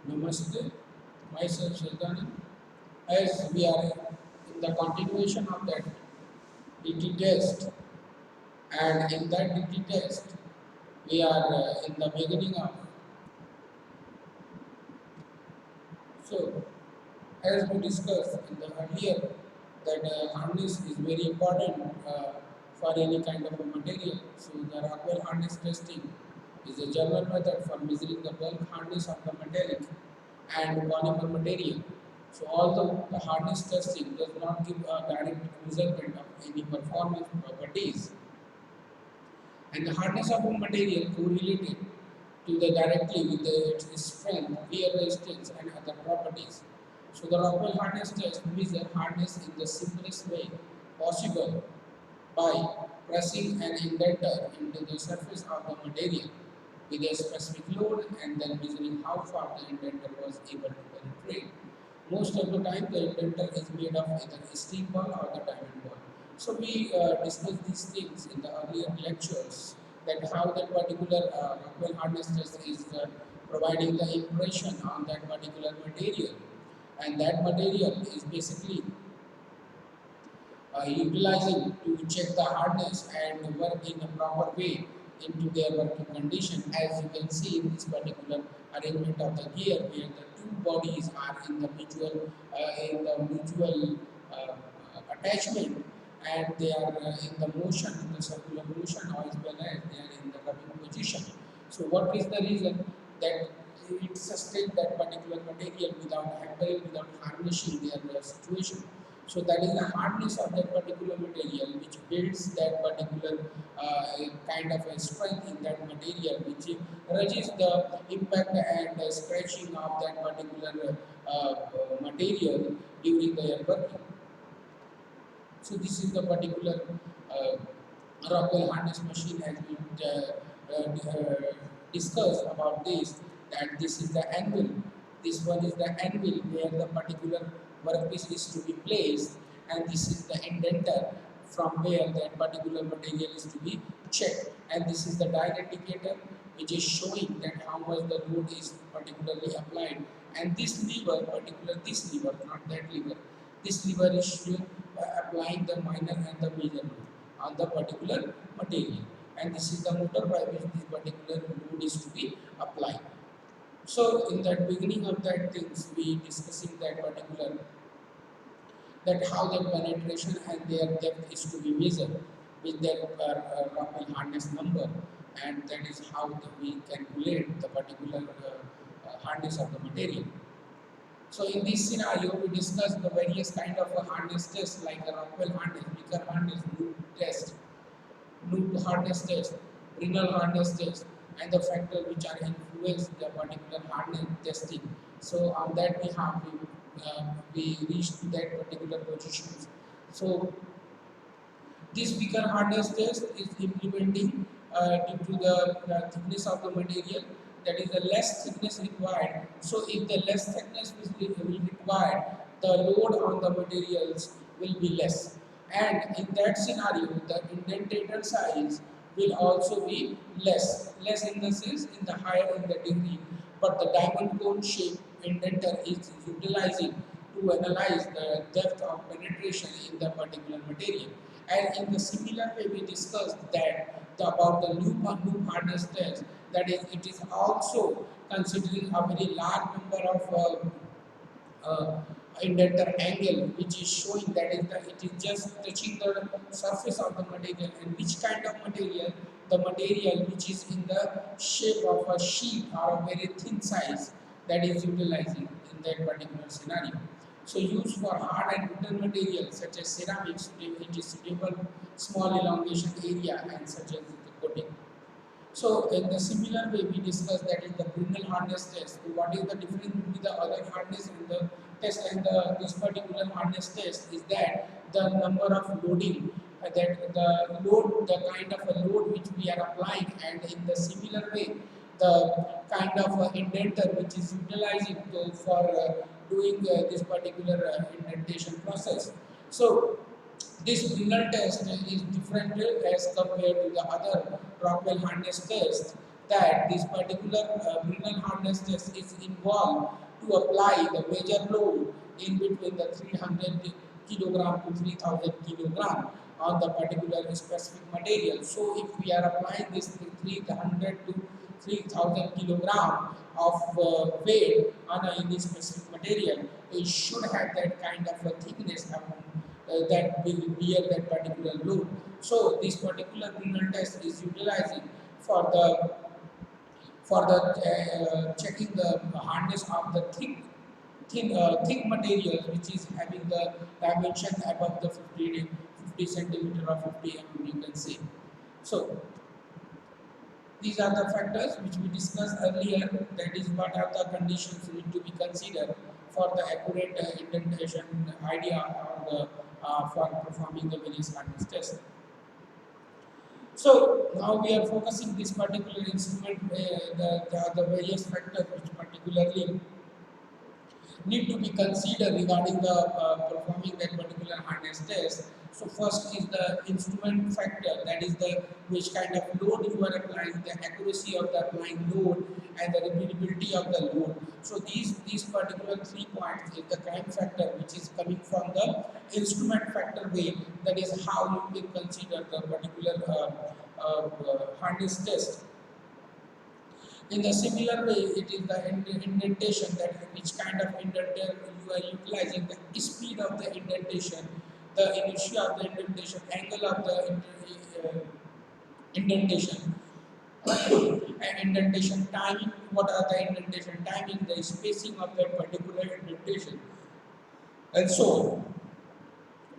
Namaste, myself Shaitan. As we are in the continuation of that DT test, and in that DT test, we are in the beginning of. So, as we discussed in the earlier, that harness is very important for any kind of a material. So, the Rockwell harness testing is a general method for measuring the bulk hardness of the metallic and polymer material. So although the hardness testing does not give a direct measurement of any performance properties, and the hardness of a material correlated to the directly with its strength, wear resistance, and other properties. So the Rockwell hardness test measures hardness in the simplest way possible by pressing an indenter into the surface of the material with a specific load and then measuring how far the indenter was able to penetrate. Most of the time, the indenter is made of either a steel ball or the diamond ball. So we discussed these things in the earlier lectures, that how that particular Rockwell hardness test is providing the impression on that particular material, and that material is basically utilizing to check the hardness and work in a proper way into their working condition. As you can see in this particular arrangement of the gear, where the two bodies are in the mutual attachment, and they are in the motion, in the circular motion, as well as they are in the rubbing position. So what is the reason that it sustains that particular material without hampering, without harnessing their situation? So that is the hardness of that particular material, which builds that particular kind of a strength in that material, which resists the impact and scratching of that particular material during the working. So this is the particular Rockwell harness machine has been discussed about this, that this is the anvil. This one is the anvil where the particular workpiece is to be placed, and this is the indenter from where that particular material is to be checked, and this is the dial indicator which is showing that how much the load is particularly applied, and this lever, this lever, not that lever, this lever is applying the minor and the major load on the particular material, and this is the motor by which this particular load is to be applied. So in that beginning of that things, we discussing that particular, that how the penetration and their depth is to be measured with their Rockwell hardness number, and that is how we calculate the particular hardness of the material. So in this scenario, we discussed the various kind of hardness tests, like the Rockwell hardness, Vickers hardness, loop hardness test, Brinell hardness test, and the factors which are influence the particular hardness testing. So on that behalf, we reached to that particular positions. So this Vickers hardness test is implementing due to the thickness of the material, that is the less thickness required. So if the less thickness will required, the load on the materials will be less. And in that scenario, the indentator size will also be less. Less in the sense, in the higher in the degree, but the diamond cone shape indenter is utilizing to analyze the depth of penetration in the particular material. And in the similar way, we discussed that about the loop hardness test, that is, it is also considering a very large number of indenter angle, which is showing that it is just touching the surface of the material, and which kind of material, the material which is in the shape of a sheet or a very thin size, that is utilizing in that particular scenario. So used for hard and brittle materials such as ceramics, it is suitable small elongation area and such as the coating. So in the similar way, we discussed that in the Brinell hardness test. So what is the difference between the other hardness and the test and this particular hardness test is that the number of loading, that the load, the kind of a load which we are applying, and in the similar way, the kind of indenter which is utilizing for doing this particular indentation process. So this Brinell test is different as compared to the other Rockwell hardness test, that this particular mineral hardness test is involved to apply the major load in between the 300 kilogram to 3000 kilogram on the particular specific material. So if we are applying this 300 to 3000 kilogram of weight on any specific material, it should have that kind of a thickness that will bear that particular load. So this particular mineral test is utilizing for the checking the hardness of the thick material which is having the dimension above the 50 centimeter or 50 mm, you can say. So these are the factors which we discussed earlier, that is what are the conditions need to be considered for the accurate indentation idea or the, for performing the various hardness tests. So now we are focusing this particular instrument, the various factors which particularly need to be considered regarding the performing that particular hardness test. So first is the instrument factor, that is the which kind of load you are applying, the accuracy of the applying load and the repeatability of the load. So these particular 3 points is the kind factor which is coming from the instrument factor way, that is how you can consider the particular hardness test. In the similar way, it is the indentation, that which kind of indentation you are utilizing, the speed of the indentation, the inertia of the indentation, angle of the indentation, and indentation timing. What are the indentation timing, the spacing of that particular indentation, and so on.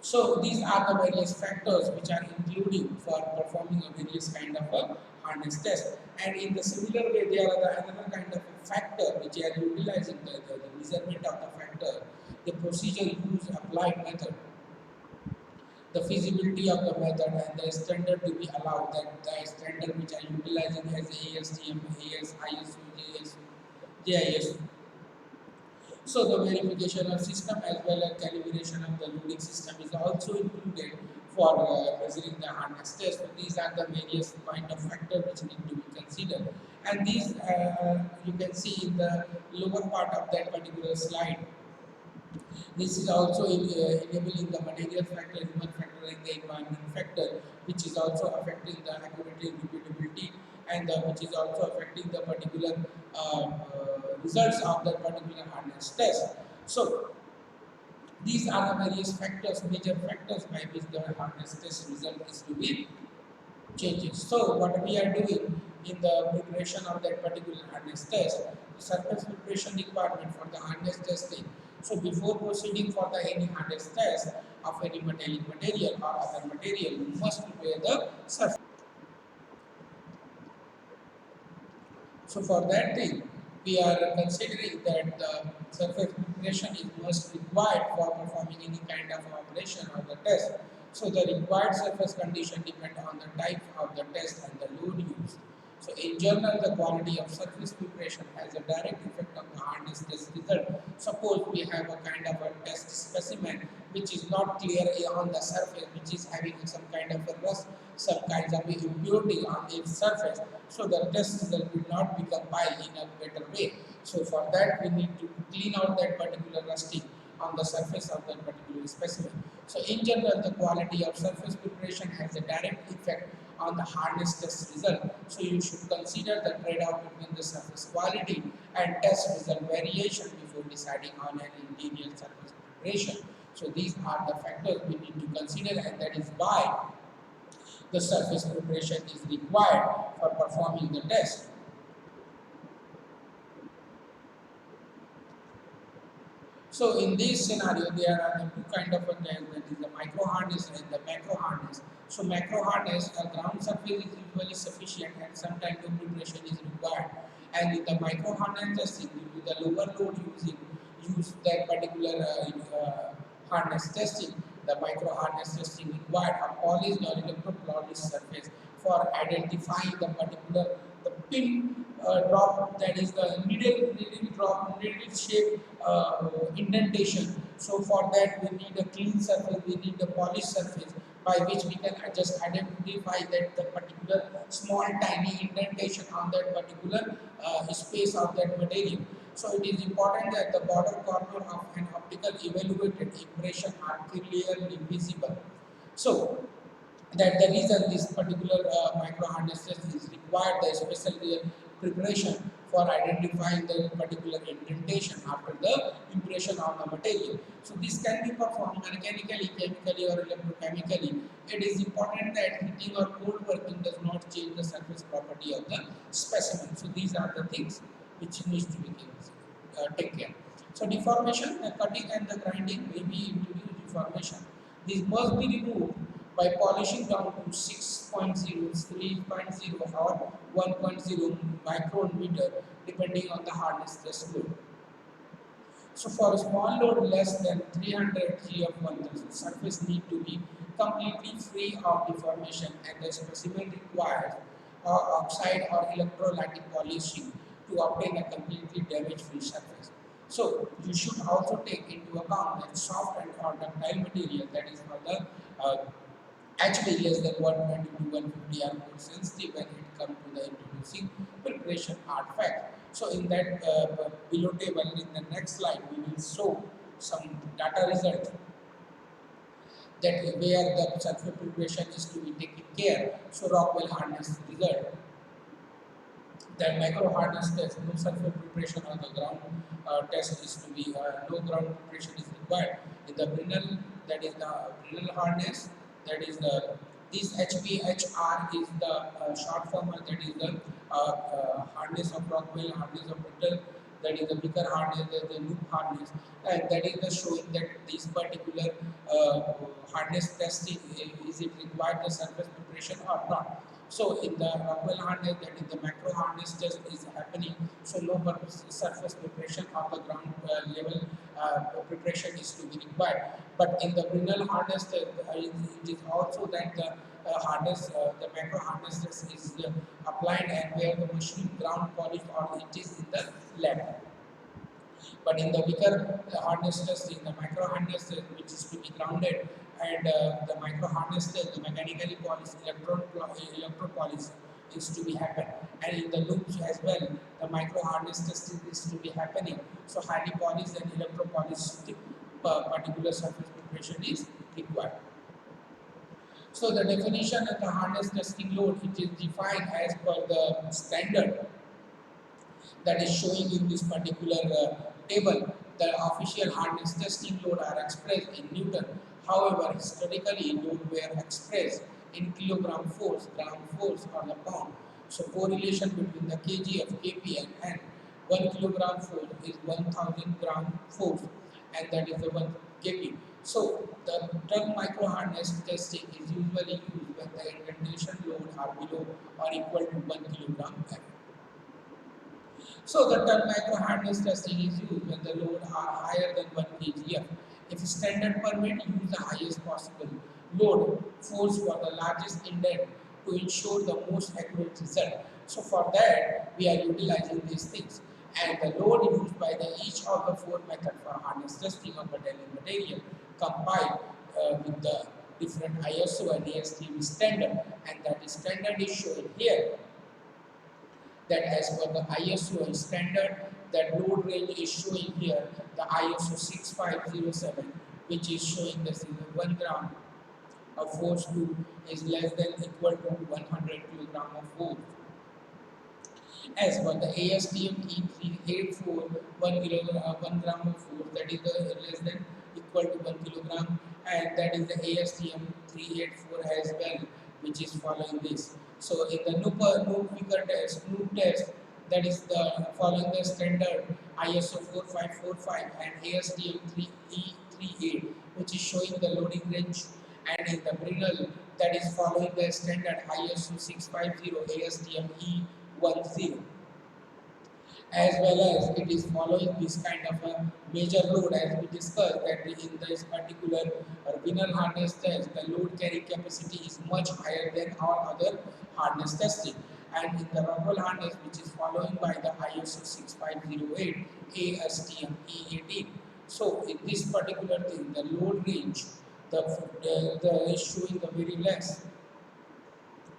So these are the various factors which are including for performing a various kind of a hardness test. And in the similar way, there are another kind of a factor which are utilizing the measurement of the factor, the procedure use applied method, the feasibility of the method, and the standard to be allowed, that the standard which are utilizing as ASTM, AS, ISO, JIS. So the verification of system as well as calibration of the loading system is also included for measuring the hardness test. So these are the various kind of factors which need to be considered. And these you can see in the lower part of that particular slide. This is also enabling the material factor, human factor, and the environment factor, which is also affecting the accuracy, repeatability, and which is also affecting the particular results of that particular hardness test. So these are the various factors, major factors by which the hardness test result is to be changes. So what we are doing in the preparation of that particular hardness test, the surface preparation requirement for the hardness testing. So before proceeding for the any hardness test of any metallic material or other material, you must prepare the surface. So for that thing, we are considering that the surface preparation is most required for performing any kind of operation or the test. So the required surface condition depend on the type of the test and the load used. So in general, the quality of surface preparation has a direct effect on the hardness test result. Suppose we have a kind of a test specimen which is not clear on the surface, which is having some kind of a rust, some kinds of impurity on its surface. So the test result will not be compiled in a better way. So for that, we need to clean out that particular rusting on the surface of that particular specimen. So in general, the quality of surface preparation has a direct effect on the hardness test result. So you should consider the trade-off between the surface quality and test result variation before deciding on an interior surface preparation. So these are the factors we need to consider, and that is why the surface preparation is required for performing the test. So in this scenario, there are the two kind of a test, that is the micro hardness and the macro hardness. So macro hardness, a ground surface is usually sufficient and sometimes no preparation is required. And in the micro hardness testing, due to the lower load use that particular hardness testing, the micro hardness testing required a polished or electro-polished surface for identifying the particular the pin drop, that is the needle drop, needle shape indentation. So for that we need a clean surface, we need a polished surface. by which we can just identify that the particular small tiny indentation on that particular space of that material. So it is important that the border corner of an optical evaluated impression are clearly visible. So that the reason this particular micro harnesses is required the special preparation for identifying the particular indentation after the impression on the material. So this can be performed mechanically, chemically or electrochemically. It is important that heating or cold working does not change the surface property of the specimen. So these are the things which needs to be take care. So deformation, the cutting and the grinding may be introduced deformation. This must be removed by polishing down to 6.0, 3.0 or 1.0 micrometer depending on the hardness test load. So for a small load less than 300 G of 1000, surface need to be completely free of deformation and the specimen requires oxide or electrolytic polishing to obtain a completely damage-free surface. So you should also take into account that soft and or ductile material, that is for the HD less than 120 to 150 are more sensitive when it comes to the introducing preparation artifact. So in that below table in the next slide we will show some data results that where the surface preparation is to be taken care. So Rockwell hardness result, that micro hardness test, no surface preparation on the ground test is to be no ground preparation is required. In the Brinell, that is the Brinell hardness, that is the this HPHR is the short form, that is the hardness of Rockwell, hardness of Brittle, that is the Beaker hardness, that is the loop hardness, and that is the showing that this particular hardness testing is it required the surface preparation or not. So in the Rockwell hardness, that is the macro hardness test is happening. So no surface preparation of the ground level preparation is to be required. But in the Brinell hardness test, it is also that the hardness, the macro hardness test is applied and where the machine ground polish or it is in the lab. But in the bigger hardness test, in the micro hardness test, which is to be grounded, and the micro hardness test, the mechanically polished electro polish is to be happen, and in the loops as well, the micro hardness test is to be happening. So highly polished and electro polished particular surface preparation is required. So the definition of the hardness testing load, it is defined as per the standard that is showing in this particular table. The official hardness testing load are expressed in Newton. However, historically load were expressed in kilogram force, gram force or the pound. So correlation between the kg of kp and n. 1 kilogram force is 1000 gram force, and that is the 1 kp. So the term micro hardness testing is usually used when the indentation load are below or equal to 1 kilogram F. So the term micro hardness testing is used when the load are higher than 1 kgf. If standard permit, use the highest possible load force for the largest indent to ensure the most accurate result. So for that, we are utilizing these things. And the load used by each of the four methods for hardness testing of battalion material compiled with the different ISO and ASTM standard, and that standard is shown here. That as per the ISO standard, that load range is showing here the ISO 6507, which is showing this is 1 gram of force to is less than equal to 100 kilogram of force. As per the ASTM E384, 1 gram of force, that is less than equal to 1 kilogram, and that is the ASTM 384 as well, which is following this. So in the NUPICA test, that is the following the standard ISO 4545 and ASTM 3E38, which is showing the loading range, and in the Brinell, that is following the standard ISO 650 ASTM E10, as well as it is following this kind of a major load as we discussed, that in this particular Brinell hardness test, the load carrying capacity is much higher than all other hardness testing. And in the Rockwell hardness, which is following by the ISO 6508 ASTM E18. So in this particular thing, the load range the is showing the very less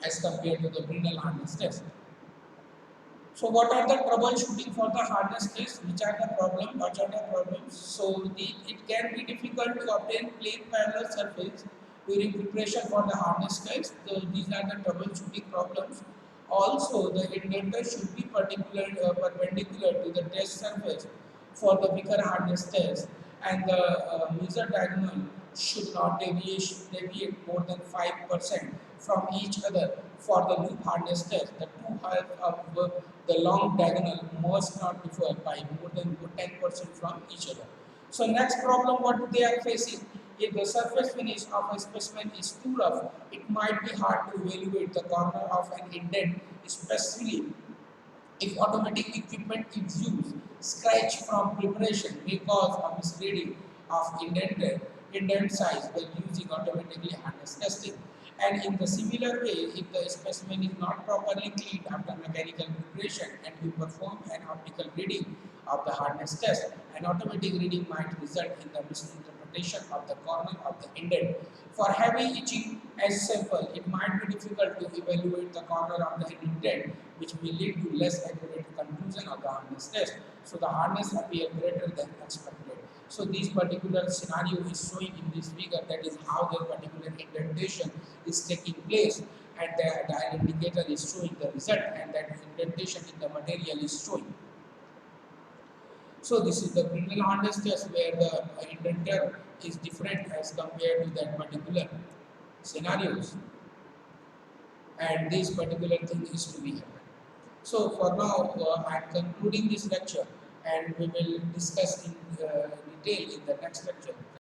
as compared to the Brinell hardness test. So what are the troubleshooting for the hardness test? Which are the problem? What are the problems? So it can be difficult to obtain plane parallel surface during preparation for the hardness test. So these are the troubleshooting problems. Also, the indenter should be perpendicular to the test surface for the weaker hardness test, and the measure diagonal should not deviate more than 5% from each other for the loop hardness test. The two halves of the long diagonal must not differ by more than 10% from each other. So next problem what they are facing, if the surface finish of a specimen is too rough, it might be hard to evaluate the corner of an indent, especially if automatic equipment is used. Scratch from preparation may cause a misreading of indent size when using automatically hardness testing. And in the similar way, if the specimen is not properly cleaned after mechanical preparation and you perform an optical reading of the hardness test, an automatic reading might result in the misinterpretation of the corner of the indent. For heavy etching as sample, it might be difficult to evaluate the corner of the indent, which may lead to less accurate conclusion of the hardness test. So the hardness appear greater than expected. So this particular scenario is showing in this figure, that is how the particular indentation is taking place, and the dial indicator is showing the result, and that indentation in the material is showing. So this is the Brinell hardness test where the indenter is different as compared to that particular scenarios, and this particular thing is to be happen. So for now, I am concluding this lecture, and we will discuss in detail in the next lecture.